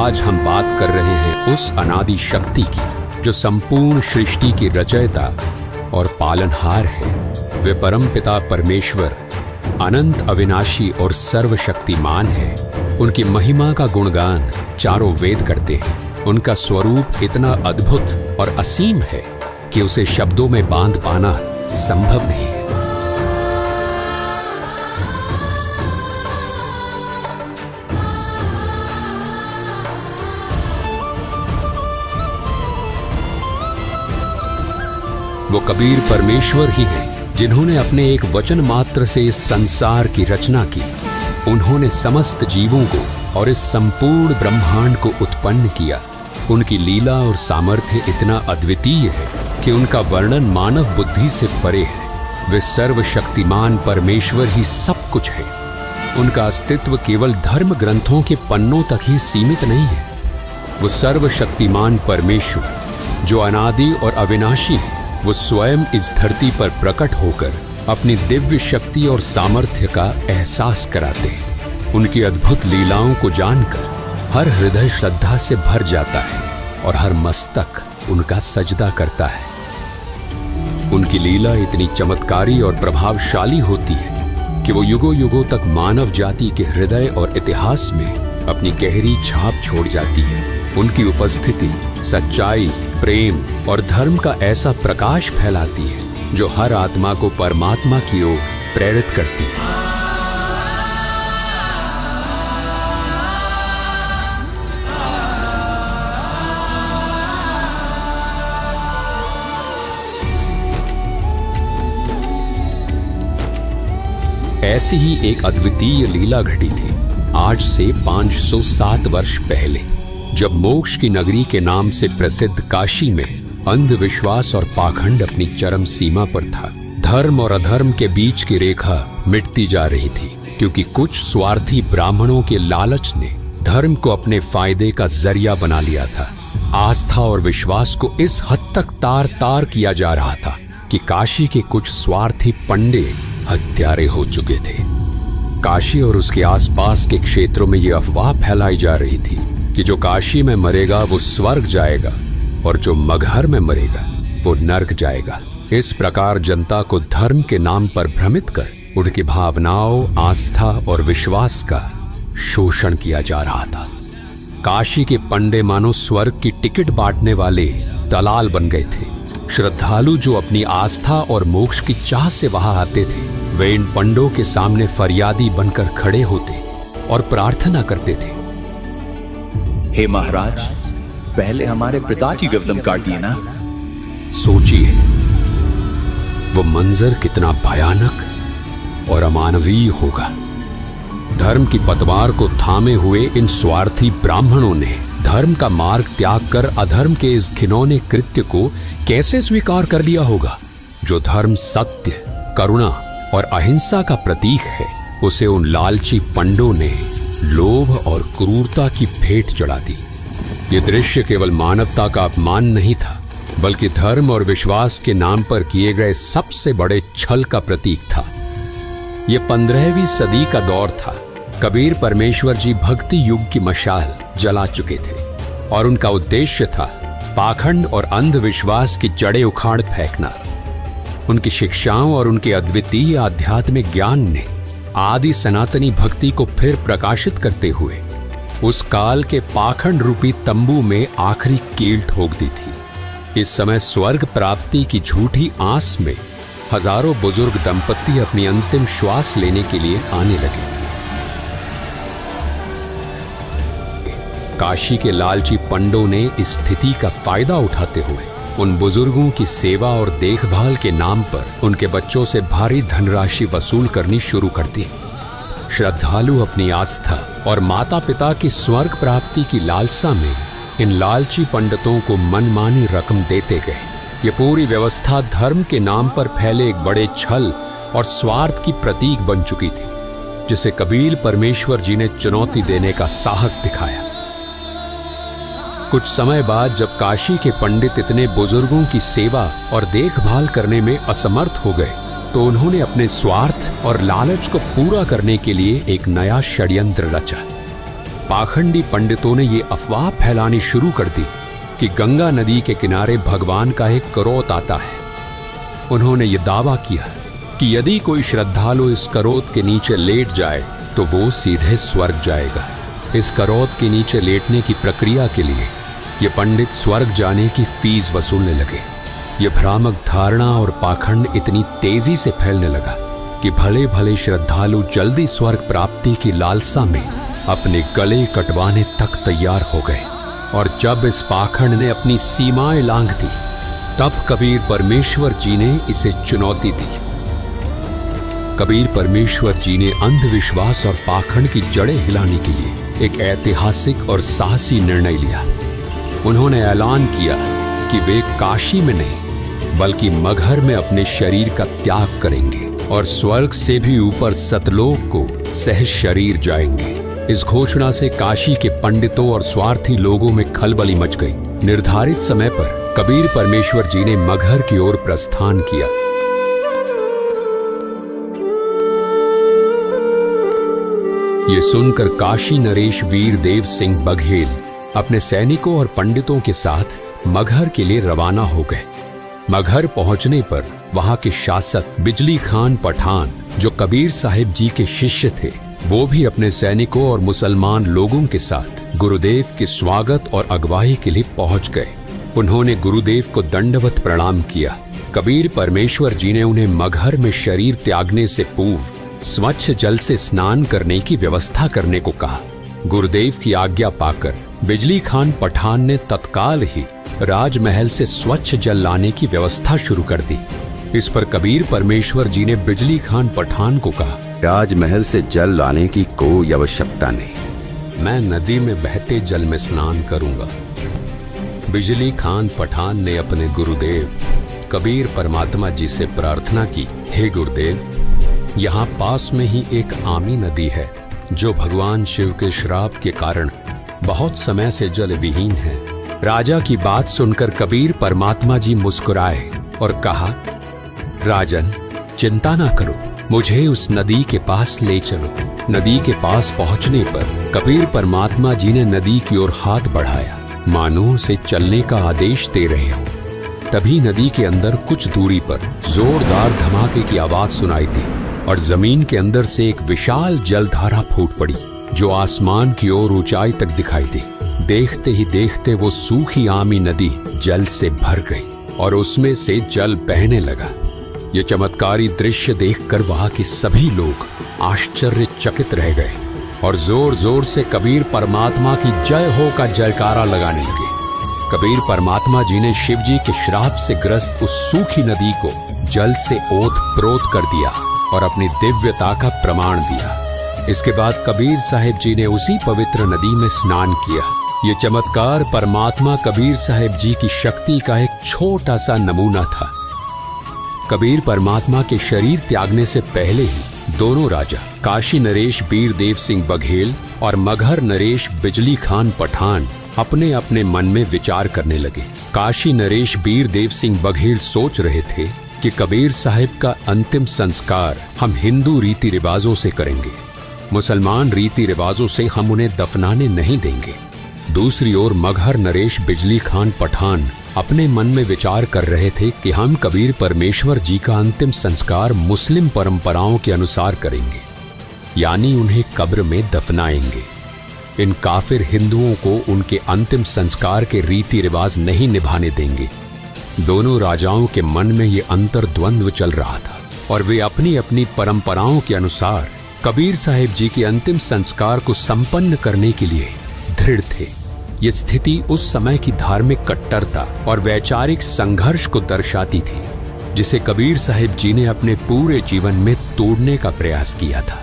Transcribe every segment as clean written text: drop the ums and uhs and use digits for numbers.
आज हम बात कर रहे हैं उस अनादि शक्ति की जो संपूर्ण सृष्टि की रचयिता और पालनहार है। वे परमपिता परमेश्वर अनंत अविनाशी और सर्वशक्तिमान है। उनकी महिमा का गुणगान चारों वेद करते हैं। उनका स्वरूप इतना अद्भुत और असीम है कि उसे शब्दों में बांध पाना संभव नहीं है। वो कबीर परमेश्वर ही हैं जिन्होंने अपने एक वचन मात्र से इस संसार की रचना की। उन्होंने समस्त जीवों को और इस संपूर्ण ब्रह्मांड को उत्पन्न किया। उनकी लीला और सामर्थ्य इतना अद्वितीय है कि उनका वर्णन मानव बुद्धि से परे है। वे सर्वशक्तिमान परमेश्वर ही सब कुछ है। उनका अस्तित्व केवल धर्म ग्रंथों के पन्नों तक ही सीमित नहीं है। वो सर्वशक्तिमान परमेश्वर जो अनादि और अविनाशी है, वो स्वयं इस धरती पर प्रकट होकर अपनी दिव्य शक्ति और सामर्थ्य का एहसास कराते हैं। उनकी अद्भुत लीलाओं को जानकर हर हृदय श्रद्धा से भर जाता है और हर मस्तक उनका सजदा करता है। उनकी लीला इतनी चमत्कारी और प्रभावशाली होती है कि वो युगों युगों तक मानव जाति के हृदय और इतिहास में अपनी गहरी छाप छोड़ जाती है। उनकी उपस्थिति सच्चाई, प्रेम और धर्म का ऐसा प्रकाश फैलाती है जो हर आत्मा को परमात्मा की ओर प्रेरित करती है। ऐसी ही एक अद्वितीय लीला घटी थी आज से 507 वर्ष पहले, जब मोक्ष की नगरी के नाम से प्रसिद्ध काशी में अंधविश्वास और पाखंड अपनी चरम सीमा पर था। धर्म और अधर्म के बीच की रेखा मिटती जा रही थी क्योंकि कुछ स्वार्थी ब्राह्मणों के लालच ने धर्म को अपने फायदे का जरिया बना लिया था। आस्था और विश्वास को इस हद तक तार तार किया जा रहा था कि काशी के कुछ स्वार्थी पंडे हत्यारे हो चुके थे। काशी और उसके आसपास के क्षेत्रों में यह अफवाह फैलाई जा रही थी कि जो काशी में मरेगा वो स्वर्ग जाएगा और जो मगहर में मरेगा वो नर्क जाएगा। इस प्रकार जनता को धर्म के नाम पर भ्रमित कर उनकी भावनाओं, आस्था और विश्वास का शोषण किया जा रहा था। काशी के पंडे मानो स्वर्ग की टिकट बांटने वाले दलाल बन गए थे। श्रद्धालु जो अपनी आस्था और मोक्ष की चाह से वहां आते थे, वे इन पंडों के सामने फरियादी बनकर खड़े होते और प्रार्थना करते थे, हे महाराज, पहले हमारे पिता की गर्दन काट दिए ना। सोचिए वो मंजर कितना भयानक और अमानवीय होगा। धर्म की पतवार को थामे हुए इन स्वार्थी ब्राह्मणों ने धर्म का मार्ग त्याग कर अधर्म के इस घिनौने कृत्य को कैसे स्वीकार कर लिया होगा। जो धर्म सत्य, करुणा और अहिंसा का प्रतीक है, उसे उन लालची पंडों ने लोभ और क्रूरता की भेंट चढ़ा दी। ये दृश्य केवल मानवता का अपमान नहीं था, बल्कि धर्म और विश्वास के नाम पर किए गए सबसे बड़े छल का प्रतीक था। ये 15वीं सदी का दौर था। कबीर परमेश्वर जी भक्ति युग की मशाल जला चुके थे और उनका उद्देश्य था पाखंड और अंधविश्वास की जड़ें उखाड़ फेंकना। उनकी शिक्षाओं और उनके अद्वितीय आध्यात्मिक ज्ञान ने आदि सनातनी भक्ति को फिर प्रकाशित करते हुए उस काल के पाखंड रूपी तंबू में आखिरी कील ठोक दी थी। इस समय स्वर्ग प्राप्ति की झूठी आस में हजारों बुजुर्ग दंपत्ति अपनी अंतिम श्वास लेने के लिए आने लगे। काशी के लालची पंडों ने इस स्थिति का फायदा उठाते हुए उन बुजुर्गों की सेवा और देखभाल के नाम पर उनके बच्चों से भारी धनराशि वसूल करनी शुरू कर दी। श्रद्धालु अपनी आस्था और माता पिता की स्वर्ग प्राप्ति की लालसा में इन लालची पंडितों को मनमानी रकम देते गए। ये पूरी व्यवस्था धर्म के नाम पर फैले एक बड़े छल और स्वार्थ की प्रतीक बन चुकी थी, जिसे कबीर परमेश्वर जी ने चुनौती देने का साहस दिखाया। कुछ समय बाद जब काशी के पंडित इतने बुजुर्गों की सेवा और देखभाल करने में असमर्थ हो गए, तो उन्होंने अपने स्वार्थ और लालच को पूरा करने के लिए एक नया षड्यंत्र रचा। पाखंडी पंडितों ने ये अफवाह फैलानी शुरू कर दी कि गंगा नदी के किनारे भगवान का एक करोत आता है। उन्होंने ये दावा किया कि यदि कोई श्रद्धालु इस करोत के नीचे लेट जाए तो वो सीधे स्वर्ग जाएगा। इस करोत के नीचे लेटने की प्रक्रिया के लिए ये पंडित स्वर्ग जाने की फीस वसूलने लगे। ये भ्रामक धारणा और पाखंड इतनी तेजी से फैलने लगा कि भले भले श्रद्धालु जल्दी स्वर्ग प्राप्ति की लालसा में अपने गले कटवाने तक तैयार हो गए। और जब इस पाखंड ने अपनी सीमाएं लांघ दी, तब कबीर परमेश्वर जी ने इसे चुनौती दी। कबीर परमेश्वर जी ने अंधविश्वास और पाखंड की जड़ें हिलाने के लिए एक ऐतिहासिक और साहसी निर्णय लिया। उन्होंने ऐलान किया कि वे काशी में नहीं बल्कि मगहर में अपने शरीर का त्याग करेंगे और स्वर्ग से भी ऊपर सतलोक को सह शरीर जाएंगे। इस घोषणा से काशी के पंडितों और स्वार्थी लोगों में खलबली मच गई। निर्धारित समय पर कबीर परमेश्वर जी ने मगहर की ओर प्रस्थान किया। ये सुनकर काशी नरेश वीर देव सिंह बघेल अपने सैनिकों और पंडितों के साथ मगहर के लिए रवाना हो गए। मगहर पहुंचने पर वहां के शासक बिजली खान पठान, जो कबीर साहिब जी के शिष्य थे, वो भी अपने सैनिकों और मुसलमान लोगों के साथ गुरुदेव के स्वागत और अगवाई के लिए पहुंच गए। उन्होंने गुरुदेव को दंडवत प्रणाम किया। कबीर परमेश्वर जी ने उन्हें मगहर में शरीर त्यागने से पूर्व स्वच्छ जल से स्नान करने की व्यवस्था करने को कहा। गुरुदेव की आज्ञा पाकर बिजली खान पठान ने तत्काल ही राजमहल से स्वच्छ जल लाने की व्यवस्था शुरू कर दी। इस पर कबीर परमेश्वर जी ने बिजली खान पठान को कहा, राजमहल से जल लाने की कोई आवश्यकता नहीं, मैं नदी में बहते जल में स्नान करूंगा। बिजली खान पठान ने अपने गुरुदेव कबीर परमात्मा जी से प्रार्थना की, हे गुरुदेव, यहाँ पास में ही एक आमी नदी है जो भगवान शिव के श्राप के कारण बहुत समय से जल विहीन है। राजा की बात सुनकर कबीर परमात्मा जी मुस्कुराए और कहा, राजन, चिंता ना करो, मुझे उस नदी के पास ले चलो। नदी के पास पहुंचने पर कबीर परमात्मा जी ने नदी की ओर हाथ बढ़ाया, मानो उसे चलने का आदेश दे रहे हो। तभी नदी के अंदर कुछ दूरी पर जोरदार धमाके की आवाज सुनाई दी और जमीन के अंदर से एक विशाल जलधारा फूट पड़ी जो आसमान की ओर ऊंचाई तक दिखाई दी। देखते ही देखते वो सूखी आमी नदी जल से भर गई और उसमें से जल बहने लगा। ये चमत्कारी दृश्य देखकर वहां के सभी लोग आश्चर्यचकित रह गए और जोर जोर से कबीर परमात्मा की जय हो का जयकारा लगाने लगे। कबीर परमात्मा जी ने शिव जी के श्राप से ग्रस्त उस सूखी नदी को जल से ओत प्रोत कर दिया और अपनी दिव्यता का प्रमाण दिया। इसके बाद कबीर साहिब जी ने उसी पवित्र नदी में स्नान किया। ये चमत्कार परमात्मा कबीर साहिब जी की शक्ति का एक छोटा सा नमूना था। कबीर परमात्मा के शरीर त्यागने से पहले ही दोनों राजा काशी नरेश वीर देव सिंह बघेल और मगहर नरेश बिजली खान पठान अपने अपने मन में विचार करने लगे। काशी नरेश वीर देव सिंह बघेल सोच रहे थे कि कबीर साहिब का अंतिम संस्कार हम हिंदू रीति रिवाजों से करेंगे, मुसलमान रीति रिवाजों से हम उन्हें दफनाने नहीं देंगे। दूसरी ओर मगहर नरेश बिजली खान पठान अपने मन में विचार कर रहे थे कि हम कबीर परमेश्वर जी का अंतिम संस्कार मुस्लिम परंपराओं के अनुसार करेंगे, यानी उन्हें कब्र में दफनाएंगे। इन काफिर हिंदुओं को उनके अंतिम संस्कार के रीति रिवाज नहीं निभाने देंगे। दोनों राजाओं के मन में ये अंतर्द्वंद्व चल रहा था और वे अपनी अपनी परंपराओं के अनुसार कबीर साहिब जी के अंतिम संस्कार को संपन्न करने के लिए दृढ़ थे। ये स्थिति उस समय की धार्मिक कट्टरता और वैचारिक संघर्ष को दर्शाती थी, जिसे कबीर साहिब जी ने अपने पूरे जीवन में तोड़ने का प्रयास किया था।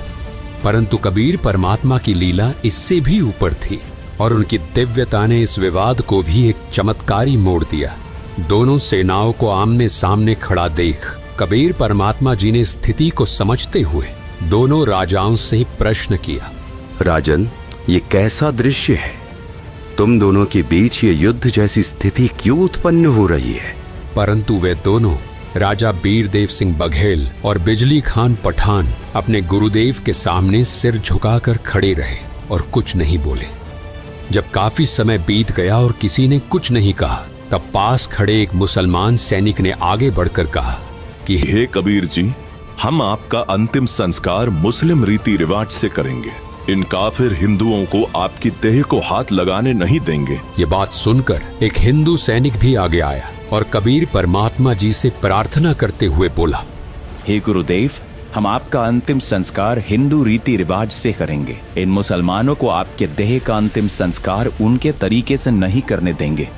परंतु कबीर परमात्मा की लीला इससे भी ऊपर थी और उनकी दिव्यता ने इस विवाद को भी एक चमत्कारी मोड़ दिया। दोनों सेनाओं को आमने सामने खड़ा देख कबीर परमात्मा जी ने स्थिति को समझते हुए दोनों राजाओं से प्रश्न किया, राजन, ये कैसा दृश्य है? तुम दोनों के बीच ये युद्ध जैसी स्थिति क्यों उत्पन्न हो रही है? परंतु वे दोनों राजा वीर देव सिंह बघेल और बिजली खान पठान अपने गुरुदेव के सामने सिर झुकाकर खड़े रहे और कुछ नहीं बोले। जब काफी समय बीत गया और किसी ने कुछ नहीं कहा, तब पास खड़े एक मुसलमान सैनिक ने आगे बढ़कर कहा कि हे कबीर जी, हम आपका अंतिम संस्कार मुस्लिम रीति रिवाज से करेंगे। इन काफिर हिंदुओं को आपकी देह को हाथ लगाने नहीं देंगे। ये बात सुनकर एक हिंदू सैनिक भी आगे आया और कबीर परमात्मा जी से प्रार्थना करते हुए बोला, हे गुरुदेव, हम आपका अंतिम संस्कार हिंदू रीति रिवाज से करेंगे। इन मुसलमानों को आपके देह का अंतिम संस्कार उनके तरीके से नहीं करने देंगे।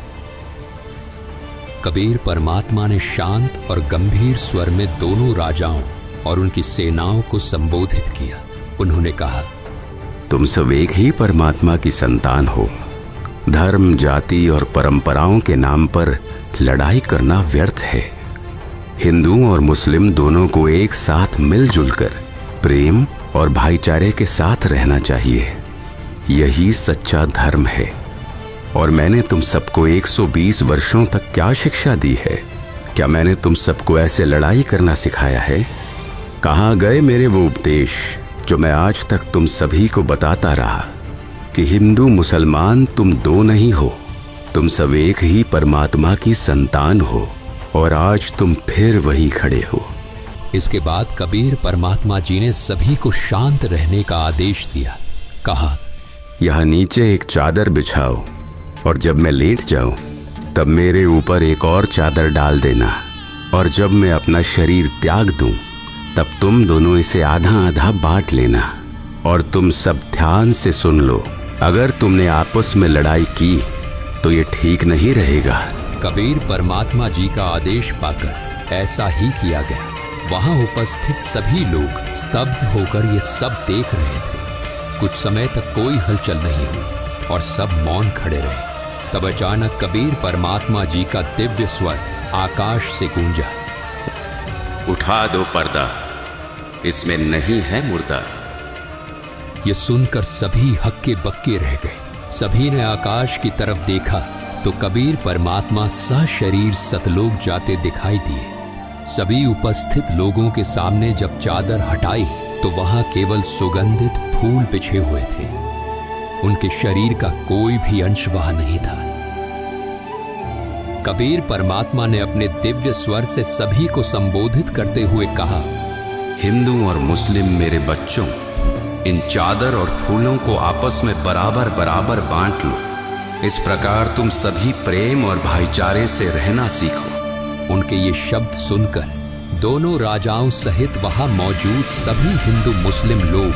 कबीर परमात्मा ने शांत और गंभीर स्वर में दोनों राजाओं और उनकी सेनाओं को संबोधित किया। उन्होंने कहा, तुम सब एक ही परमात्मा की संतान हो। धर्म, जाति और परंपराओं के नाम पर लड़ाई करना व्यर्थ है। हिंदू और मुस्लिम दोनों को एक साथ मिलजुल कर प्रेम और भाईचारे के साथ रहना चाहिए। यही सच्चा धर्म है। और मैंने तुम सबको 120 वर्षों तक क्या शिक्षा दी है? क्या मैंने तुम सबको ऐसे लड़ाई करना सिखाया है? कहाँ गए मेरे वो उपदेश जो मैं आज तक तुम सभी को बताता रहा कि हिंदू मुसलमान तुम दो नहीं हो, तुम सब एक ही परमात्मा की संतान हो। और आज तुम फिर वही खड़े हो। इसके बाद कबीर परमात्मा जी ने सभी को शांत रहने का आदेश दिया। कहा, यहाँ नीचे एक चादर बिछाओ और जब मैं लेट जाऊं तब मेरे ऊपर एक और चादर डाल देना। और जब मैं अपना शरीर त्याग दूं तब तुम दोनों इसे आधा आधा बांट लेना। और तुम सब ध्यान से सुन लो, अगर तुमने आपस में लड़ाई की तो ये ठीक नहीं रहेगा। कबीर परमात्मा जी का आदेश पाकर ऐसा ही किया गया। वहां उपस्थित सभी लोग स्तब्ध होकर ये सब देख रहे थे। कुछ समय तक कोई हलचल नहीं हुई और सब मौन खड़े रहे। तब अचानक कबीर परमात्मा जी का दिव्य स्वर आकाश से गूंजा, उठा दो पर्दा, इसमें नहीं है मुर्दा। ये सुनकर सभी हक्के बक्के रह गए। सभी ने आकाश की तरफ देखा तो कबीर परमात्मा सशरीर सतलोक जाते दिखाई दिए। सभी उपस्थित लोगों के सामने जब चादर हटाई तो वहां केवल सुगंधित फूल बिछे हुए थे। उनके शरीर का कोई भी अंश वहां नहीं था। कबीर परमात्मा ने अपने दिव्य स्वर से सभी को संबोधित करते हुए कहा, हिंदू और मुस्लिम मेरे बच्चों, इन चादर और फूलों को आपस में बराबर बराबर बांट लो। इस प्रकार तुम सभी प्रेम और भाईचारे से रहना सीखो। उनके ये शब्द सुनकर दोनों राजाओं सहित वहां मौजूद सभी हिंदू मुस्लिम लोग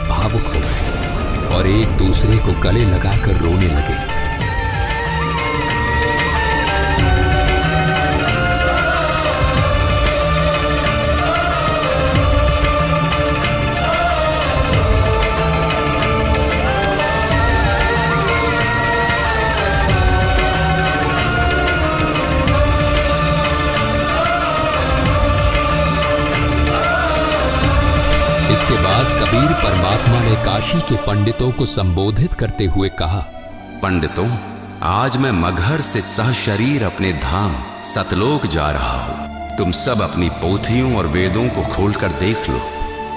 भावुक हो गए और एक दूसरे को गले लगाकर रोने लगे। इसके बाद कबीर परमात्मा ने काशी के पंडितों को संबोधित करते हुए कहा, पंडितों, आज मैं मगहर से सहशरीर अपने धाम सतलोक जा रहा हूँ। तुम सब अपनी पोथियों और वेदों को खोलकर देख लो।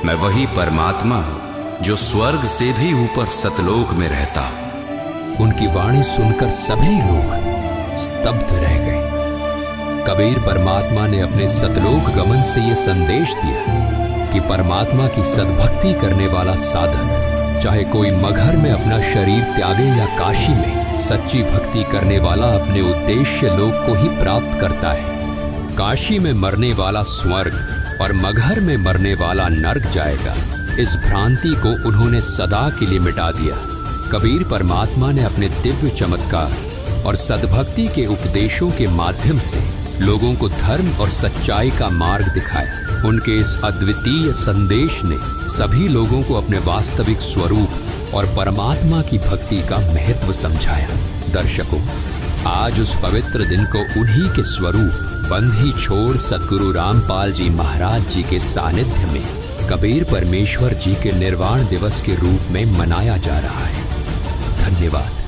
मैं वही परमात्मा हूँ जो स्वर्ग से भी ऊपर सतलोक में रहता हूँ। उनकी वाणी सुनकर सभी लोग स्तब्ध रह गए। कबीर परमात्मा ने अपने सतलोक गमन से ये संदेश दिया कि परमात्मा की सद्भक्ति करने वाला साधक, चाहे कोई मगहर में अपना शरीर त्यागे या काशी में सच्ची भक्ति करने वाला अपने उद्देश्य लोक को ही प्राप्त करता है। काशी में मरने वाला स्वर्ग और मगहर में मरने वाला नर्क जाएगा। इस भ्रांति को उन्होंने सदा के लिए मिटा दिया। कबीर परमात्मा ने अपने दिव्य चमत्कार और सद्भक्ति के उपदेशों के माध्यम से लोगों को धर्म और सच्चाई का मार्ग दिखाया। उनके इस अद्वितीय संदेश ने सभी लोगों को अपने वास्तविक स्वरूप और परमात्मा की भक्ति का महत्व समझाया। दर्शकों, आज उस पवित्र दिन को उन्हीं के स्वरूप बंधी छोड़ सद्गुरु रामपाल जी महाराज जी के सानिध्य में कबीर परमेश्वर जी के निर्वाण दिवस के रूप में मनाया जा रहा है। धन्यवाद।